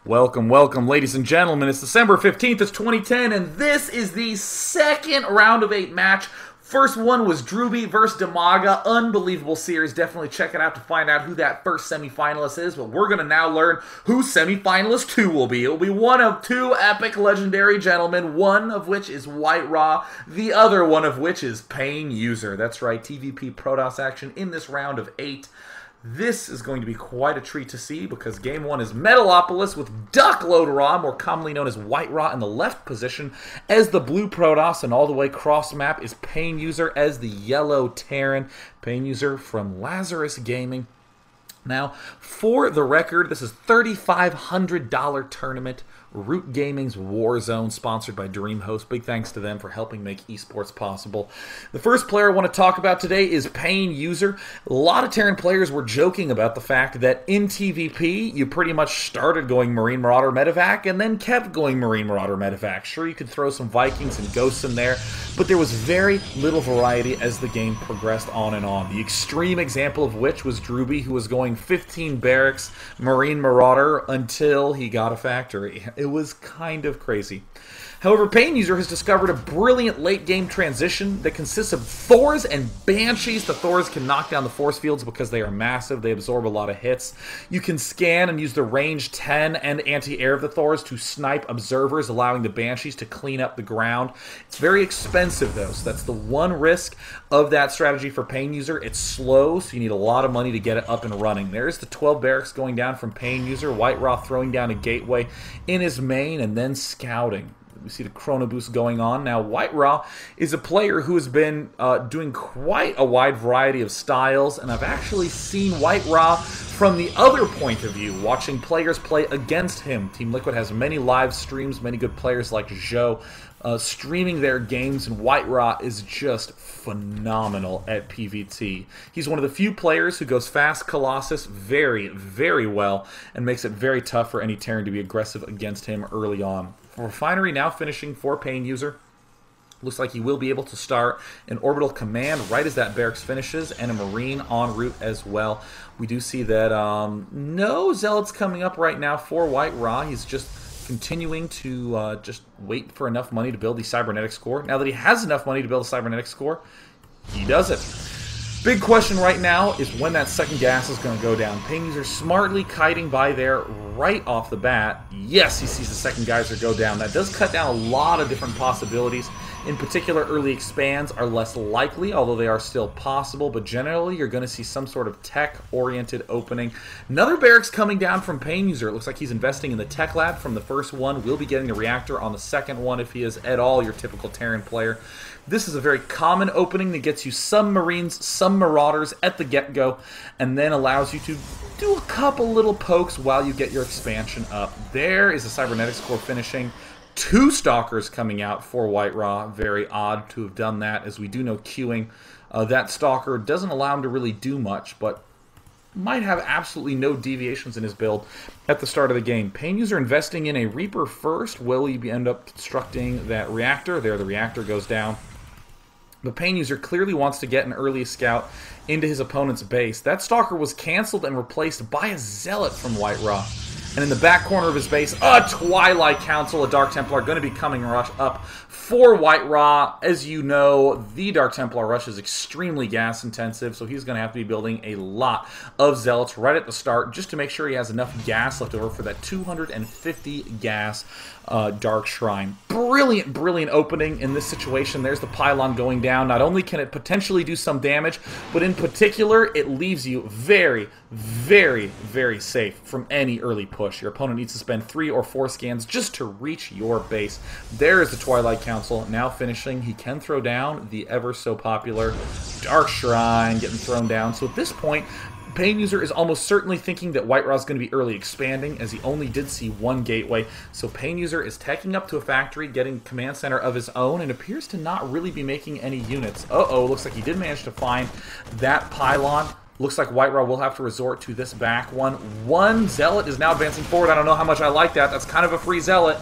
Welcome, welcome, ladies and gentlemen. It's December 15th, it's 2010, and this is the second round of 8 match. First one was Drewby versus Demaga. Unbelievable series. Definitely check it out to find out who that first semifinalist is. But we're going to now learn who semifinalist 2 will be. It will be one of 2 epic legendary gentlemen, one of which is White Raw, the other one of which is PainUser. That's right, TVP Protoss action in this round of 8. This is going to be quite a treat to see because game 1 is Metalopolis with Duckload Raw, more commonly known as White Raw, in the left position as the blue Protoss, and all the way cross map is PainUser as the yellow Terran. PainUser from Lazarus Gaming. Now, for the record, this is $3,500 tournament. Root Gaming's Warzone, sponsored by DreamHost. Big thanks to them for helping make esports possible. The first player I want to talk about today is PainUser. A lot of Terran players were joking about the fact that in TVP, you pretty much started going Marine Marauder Medevac and then kept going Marine Marauder Medevac. Sure, you could throw some Vikings and Ghosts in there, but there was very little variety as the game progressed on and on. The extreme example of which was Drewby, who was going 15 Barracks Marine Marauder until he got a factory. It was kind of crazy. However, PainUser has discovered a brilliant late-game transition that consists of Thors and Banshees. The Thors can knock down the force fields because they are massive. They absorb a lot of hits. You can scan and use the range 10 and anti-air of the Thors to snipe observers, allowing the Banshees to clean up the ground. It's very expensive, though, so that's the one risk of that strategy for PainUser. It's slow, so you need a lot of money to get it up and running. There's the 12 barracks going down from PainUser. White Raw throwing down a gateway in his main and then scouting. We see the Chrono Boost going on. Now, White Raw is a player who has been doing quite a wide variety of styles, and I've actually seen White Raw from the other point of view, watching players play against him. Team Liquid has many live streams, many good players like Zhou streaming their games, and White Raw is just phenomenal at PvT. He's one of the few players who goes fast Colossus very, very well, and makes it very tough for any Terran to be aggressive against him early on. Refinery now finishing for PainUser. Looks like he will be able to start an orbital command right as that barracks finishes, and a Marine en route as well. We do see that no Zealots coming up right now for White Raw. He's just continuing to just wait for enough money to build the cybernetics core. Now that he has enough money to build a cybernetics core, he does it. Big question right now is when that second gas is going to go down. PainUser smartly kiting by there right off the bat. Yes, he sees the second geyser go down. That does cut down a lot of different possibilities. In particular, early expands are less likely, although they are still possible, but generally you're going to see some sort of tech-oriented opening. Another barracks coming down from PainUser. It looks like he's investing in the tech lab from the first one. Will be getting the reactor on the second one if he is at all your typical Terran player. This is a very common opening that gets you some Marines, some Marauders at the get-go, and then allows you to do a couple little pokes while you get your expansion up. There is the cybernetics core finishing. 2 Stalkers coming out for White Raw. Very odd to have done that, as we do know queuing that Stalker doesn't allow him to really do much, but might have absolutely no deviations in his build at the start of the game. PainUser investing in a Reaper first. Will he end up constructing that reactor? There, the reactor goes down. But PainUser clearly wants to get an early scout into his opponent's base. That Stalker was canceled and replaced by a Zealot from White Raw. And in the back corner of his base, a Twilight Council, a Dark Templar, going to be coming rush up for White Raw. As you know, the Dark Templar rush is extremely gas intensive, so he's going to have to be building a lot of Zealots right at the start just to make sure he has enough gas left over for that 250 gas Dark Shrine. Brilliant, brilliant opening in this situation. There's the pylon going down. Not only can it potentially do some damage, but in particular, it leaves you very, very, very safe from any early push. Your opponent needs to spend 3 or 4 scans just to reach your base. There is the Twilight Council now finishing. He can throw down the ever so popular Dark Shrine getting thrown down. So at this point, PainUser is almost certainly thinking that White Raw is going to be early expanding, as he only did see 1 gateway. So PainUser is teching up to a factory, getting a command center of his own, and appears to not really be making any units. Uh-oh, looks like he did manage to find that pylon. Looks like White Raw will have to resort to this back one. 1 Zealot is now advancing forward. I don't know how much I like that. That's kind of a free Zealot.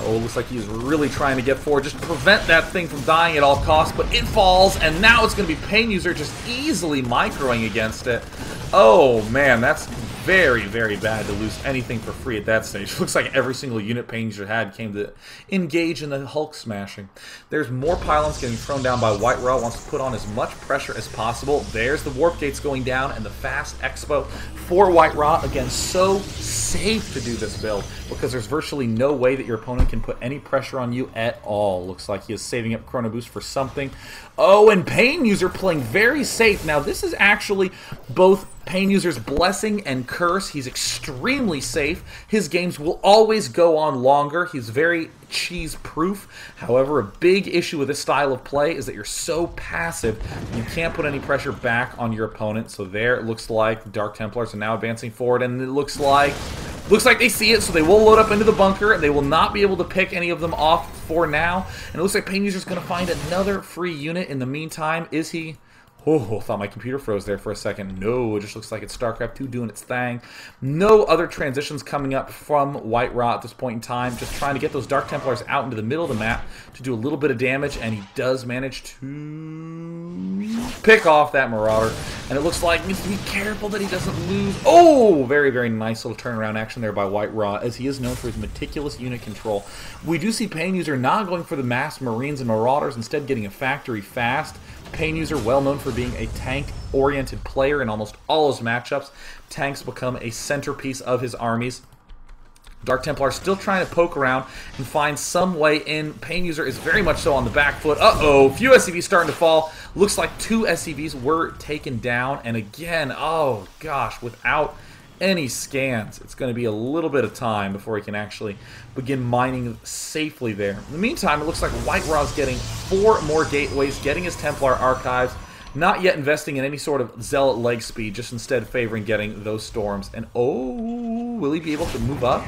Oh, looks like he's really trying to get forward, just prevent that thing from dying at all costs, but it falls, and now it's going to be PainUser just easily microing against it. Oh, man, that's very, very bad to lose anything for free at that stage. Looks like every single unit PainUser had came to engage in the Hulk smashing. There's more pylons getting thrown down by White Raw. Wants to put on as much pressure as possible. There's the warp gates going down and the fast expo for White Raw. Again, so safe to do this build because there's virtually no way that your opponent can put any pressure on you at all. Looks like he is saving up Chrono Boost for something. Oh, and PainUser playing very safe. Now, this is actually both PainUser's blessing and curse. He's extremely safe. His games will always go on longer. He's very cheese-proof. However, a big issue with this style of play is that you're so passive, you can't put any pressure back on your opponent. So there, it looks like the Dark Templars are now advancing forward, and it looks like they see it, so they will load up into the bunker. They will not be able to pick any of them off for now. And it looks like PainUser's going to find another free unit in the meantime. Is he? Oh, thought my computer froze there for a second. No, it just looks like it's StarCraft 2 doing its thing. No other transitions coming up from White Raw at this point in time. Just trying to get those Dark Templars out into the middle of the map to do a little bit of damage, and he does manage to pick off that Marauder. And it looks like he needs to be careful that he doesn't lose. Oh, very, very nice little turnaround action there by White Raw, as he is known for his meticulous unit control. We do see PainUser not going for the mass Marines and Marauders, instead getting a factory fast. PainUser, well known for being a tank-oriented player in almost all his matchups. Tanks become a centerpiece of his armies. Dark Templar still trying to poke around and find some way in. PainUser is very much so on the back foot. Uh-oh, few SCVs starting to fall. Looks like 2 SCVs were taken down. And again, oh gosh, without any scans, it's going to be a little bit of time before he can actually begin mining safely there. In the meantime, it looks like White Raw's getting 4 more gateways, getting his Templar archives, not yet investing in any sort of Zealot leg speed, just instead favoring getting those storms. And oh, will he be able to move up?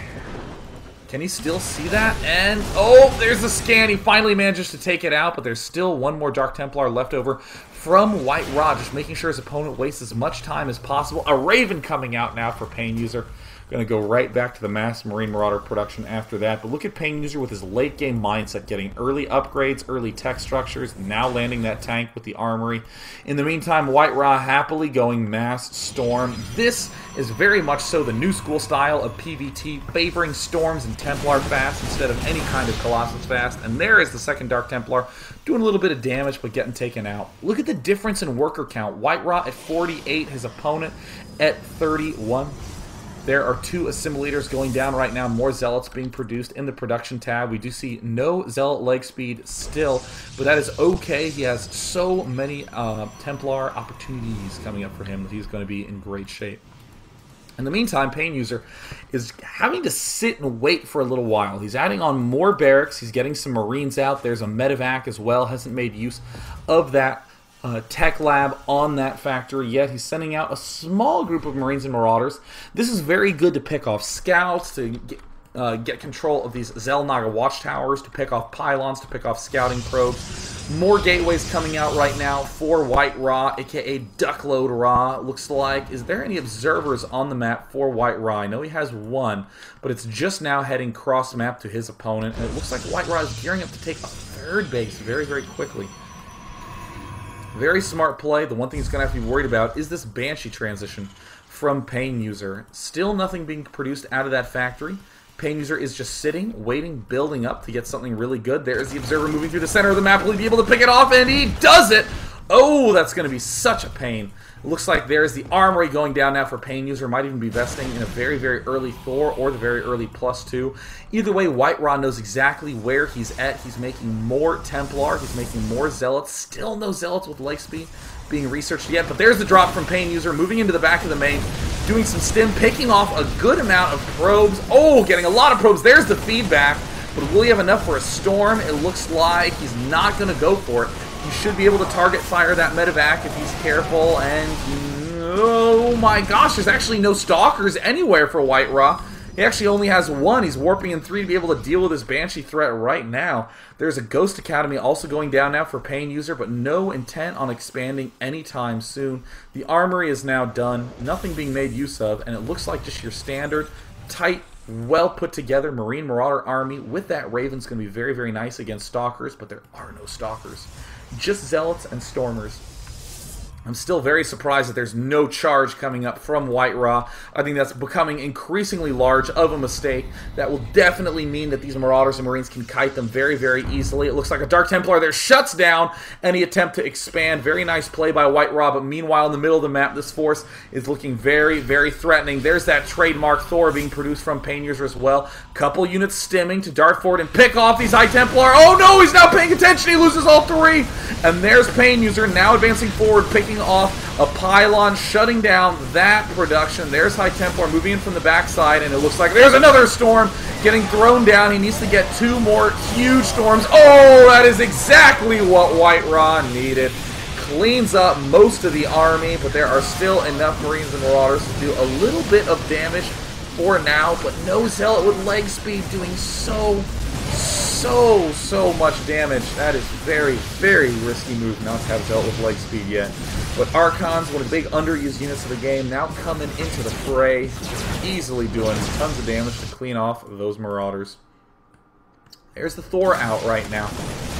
Can he still see that? And oh, there's the scan. He finally manages to take it out, but there's still 1 more Dark Templar left over from White Raw, just making sure his opponent wastes as much time as possible. A Raven coming out now for PainUser. Going to go right back to the Mass Marine Marauder production after that. But look at PainUser with his late game mindset, getting early upgrades, early tech structures, now landing that tank with the armory. In the meantime, White Raw happily going Mass Storm. This is very much so the new school style of PvT, favoring Storms and Templar fast instead of any kind of Colossus fast. And there is the second Dark Templar, doing a little bit of damage but getting taken out. Look at the difference in worker count. White Raw at 48, his opponent at 31. There are 2 assimilators going down right now. More Zealots being produced in the production tab. We do see no Zealot leg speed still, but that is okay. He has so many Templar opportunities coming up for him that he's going to be in great shape. In the meantime, PainUser is having to sit and wait for a little while. He's adding on more barracks. He's getting some Marines out. There's a medevac as well. Hasn't made use of that tech lab on that factory yet. He's sending out a small group of Marines and Marauders. This is very good to pick off scouts, to get control of these Xel'Naga watchtowers, to pick off pylons, to pick off scouting probes. More gateways coming out right now for White Raw, aka Duckload Raw. Looks like, is there any observers on the map for White Raw? I know he has 1, but it's just now heading cross map to his opponent, and it looks like White Raw is gearing up to take a 3rd base very, very quickly. Very smart play. The one thing he's going to have to be worried about is this Banshee transition from PainUser. Still nothing being produced out of that factory. PainUser is just sitting, waiting, building up to get something really good. There's the Observer moving through the center of the map. Will he be able to pick it off? And he does it! Oh, that's going to be such a pain. It looks like there's the Armory going down now for PainUser. Might even be vesting in a very, very early Thor or the very early +2. Either way, White Raw knows exactly where he's at. He's making more Templar. He's making more Zealots. Still no Zealots with leg speed being researched yet. But there's the drop from PainUser, moving into the back of the main, doing some stim, picking off a good amount of probes. Oh, getting a lot of probes. There's the feedback. But will he have enough for a storm? It looks like he's not going to go for it. He should be able to target fire that medevac if he's careful, and oh my gosh, there's actually no stalkers anywhere for White Raw. He actually only has 1. He's warping in 3 to be able to deal with his Banshee threat right now. There's a Ghost Academy also going down now for PainUser, but no intent on expanding anytime soon. The Armory is now done, nothing being made use of, and it looks like just your standard, tight, well put together Marine Marauder army with that Raven's going to be very, very nice against Stalkers, but there are no Stalkers. Just Zealots and Stormers. I'm still very surprised that there's no charge coming up from White Ra. I think that's becoming increasingly large of a mistake. That will definitely mean that these Marauders and Marines can kite them very, very easily. It looks like a Dark Templar there shuts down any attempt to expand. Very nice play by White Ra, but meanwhile in the middle of the map, this force is looking very, very threatening. There's that trademark Thor being produced from PainUser as well. Couple units stimming to dart forward and pick off these High Templar. Oh no, he's now paying attention. He loses all three. And there's PainUser now advancing forward, picking off a pylon, shutting down that production. There's High Templar moving in from the backside, and it looks like there's another storm getting thrown down. He needs to get two more huge storms. Oh, that is exactly what White Ra needed. Cleans up most of the army, but there are still enough Marines and Marauders to do a little bit of damage for now, but no Zealot with leg speed doing so much damage. That is very, very risky move not to have Zealot with leg speed yet. But Archons, one of the big underused units of the game, now coming into the fray, easily doing tons of damage to clean off those Marauders. There's the Thor out right now.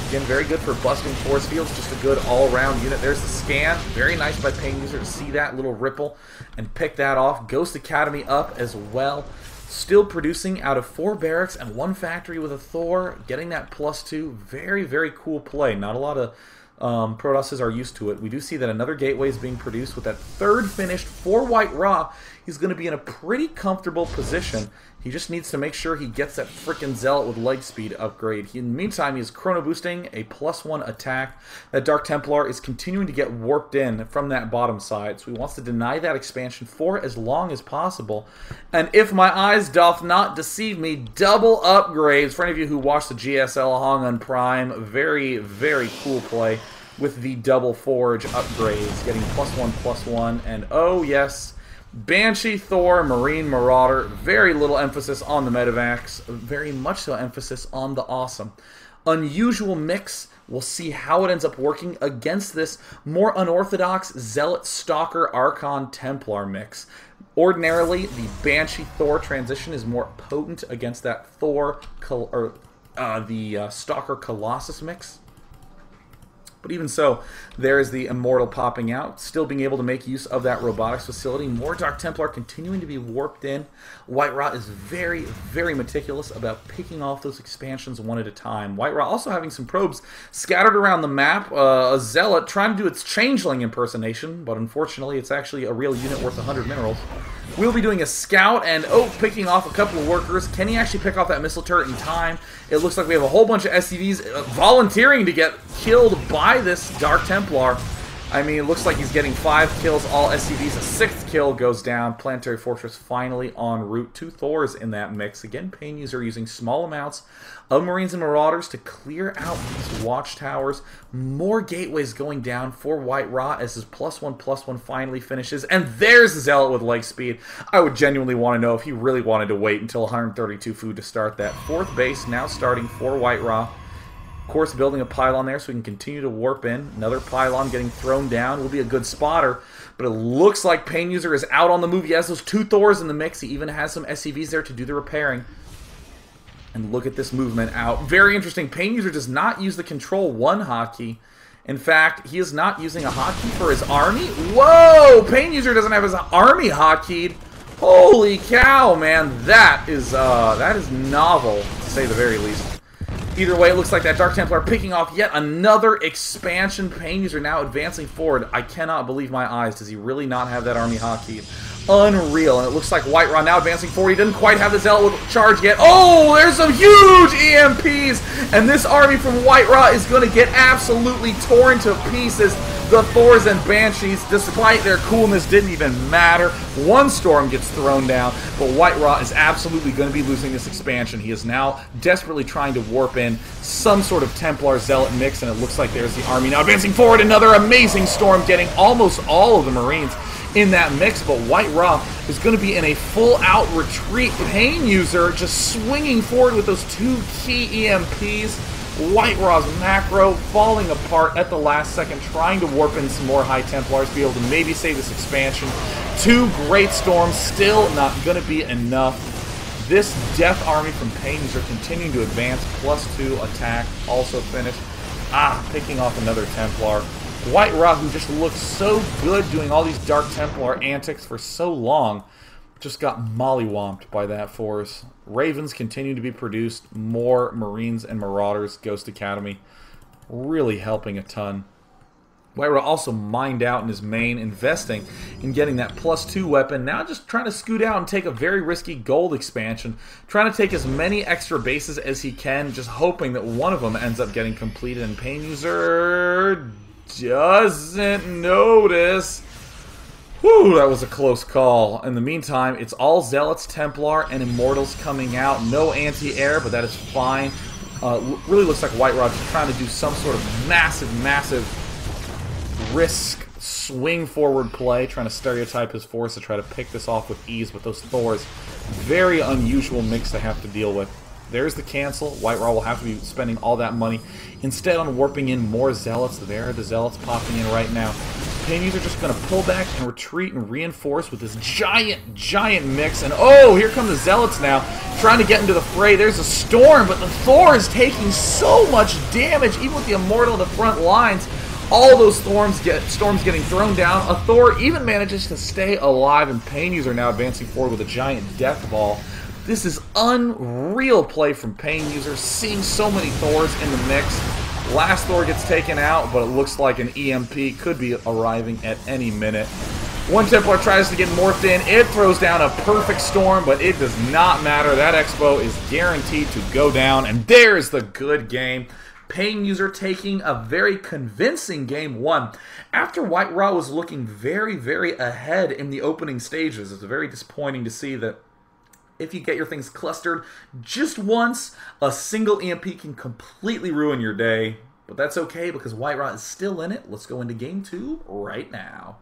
Again, very good for busting force fields, just a good all-around unit. There's the scan. Very nice by PainUser to see that little ripple and pick that off. Ghost Academy up as well. Still producing out of 4 barracks and 1 factory with a Thor, getting that +2. Very, very cool play. Not a lot of Protosses are used to it. We do see that another gateway is being produced with that 3rd finished for White Ra. He's going to be in a pretty comfortable position. He just needs to make sure he gets that frickin' Zealot with leg speed upgrade. In the meantime, he's chrono boosting a +1 attack. That Dark Templar is continuing to get warped in from that bottom side, so he wants to deny that expansion for as long as possible. And if my eyes doth not deceive me, double upgrades. For any of you who watched the GSL Hong on Prime, very, very cool play with the double forge upgrades, getting +1/+1, and oh yes, Banshee, Thor, Marine, Marauder, very little emphasis on the medevacs, very much so emphasis on the awesome. Unusual mix, we'll see how it ends up working against this more unorthodox Zealot, Stalker, Archon, Templar mix. Ordinarily, the Banshee Thor transition is more potent against that Thor, the Stalker Colossus mix. But even so, there is the Immortal popping out, still being able to make use of that robotics facility. More Dark Templar continuing to be warped in. White Ra is very, very meticulous about picking off those expansions one at a time. White Ra also having some probes scattered around the map. A Zealot trying to do its Changeling impersonation, but unfortunately it's actually a real unit worth 100 minerals. We'll be doing a scout and, picking off a couple of workers. Can he actually pick off that missile turret in time? It looks like we have a whole bunch of SCVs volunteering to get killed by this Dark Templar. I mean, it looks like he's getting 5 kills, all SCVs. A 6th kill goes down. Planetary Fortress finally en route. 2 Thors in that mix. Again, PainUser using small amounts of Marines and Marauders to clear out these watchtowers. More gateways going down for White Ra as his +1/+1 finally finishes. And there's the Zealot with leg speed. I would genuinely want to know if he really wanted to wait until 132 food to start that. 4th base now starting for White Ra. Of course, building a pylon there so we can continue to warp in. Another pylon getting thrown down will be a good spotter, but it looks like PainUser is out on the move. He has those 2 Thors in the mix. He even has some SCVs there to do the repairing. And look at this movement out. Very interesting. PainUser does not use the Control 1 hotkey. In fact, he is not using a hotkey for his army. Whoa! PainUser doesn't have his army hotkeyed. Holy cow, man. That is novel, to say the very least. Either way, it looks like that Dark Templar picking off yet another expansion. PainUser now advancing forward. I cannot believe my eyes. Does he really not have that army hotkeyed? Unreal. And it looks like White Ra now advancing forward. He didn't quite have the Zealot with charge yet. Oh, there's some huge EMPs. And this army from White Ra is going to get absolutely torn to pieces. The Thors and Banshees, despite their coolness, didn't even matter. 1 storm gets thrown down, but White Ra is absolutely going to be losing this expansion. He is now desperately trying to warp in some sort of Templar Zealot mix, and it looks like there's the army now advancing forward. Another amazing storm, getting almost all of the Marines in that mix, but White Ra is going to be in a full-out retreat. PainUser just swinging forward with those 2 key EMPs. White Ra's macro falling apart at the last second, trying to warp in some more High Templars to be able to maybe save this expansion. 2 Great Storms, still not going to be enough. This Death Army from PainUser continuing to advance, +2 attack, also finished. Picking off another Templar. White Raw, who just looked so good doing all these Dark Templar antics for so long, just got mollywomped by that force. Ravens continue to be produced. More Marines and Marauders. Ghost Academy really helping a ton. White Raw also mined out in his main, investing in getting that +2 weapon. Now just trying to scoot out and take a very risky gold expansion. Trying to take as many extra bases as he can, just hoping that one of them ends up getting completed. And PainUser doesn't notice. Whew, that was a close call. In the meantime, it's all Zealots, Templar, and Immortals coming out. No anti-air, but that is fine. Really looks like White Rod just trying to do some sort of massive risk swing forward play, trying to stereotype his force to try to pick this off with ease. But those Thors, very unusual mix to have to deal with. There's the cancel. White Raw will have to be spending all that money instead on warping in more Zealots. There are the Zealots popping in right now. PainUser just going to pull back and retreat and reinforce with this giant mix. And oh, here come the Zealots now, trying to get into the fray. There's a storm, but the Thor is taking so much damage, even with the Immortal in the front lines. All those storms getting thrown down. A Thor even manages to stay alive, and PainUser now advancing forward with a giant death ball. This is unreal play from PainUser, seeing so many Thors in the mix. Last Thor gets taken out, but it looks like an EMP could be arriving at any minute. One Templar tries to get morphed in. It throws down a perfect storm, but it does not matter. That Expo is guaranteed to go down, and there's the good game. PainUser taking a very convincing game one. After White Raw was looking very ahead in the opening stages, it's very disappointing to see that if you get your things clustered just once, a single EMP can completely ruin your day. But that's okay because White Raw is still in it. Let's go into game two right now.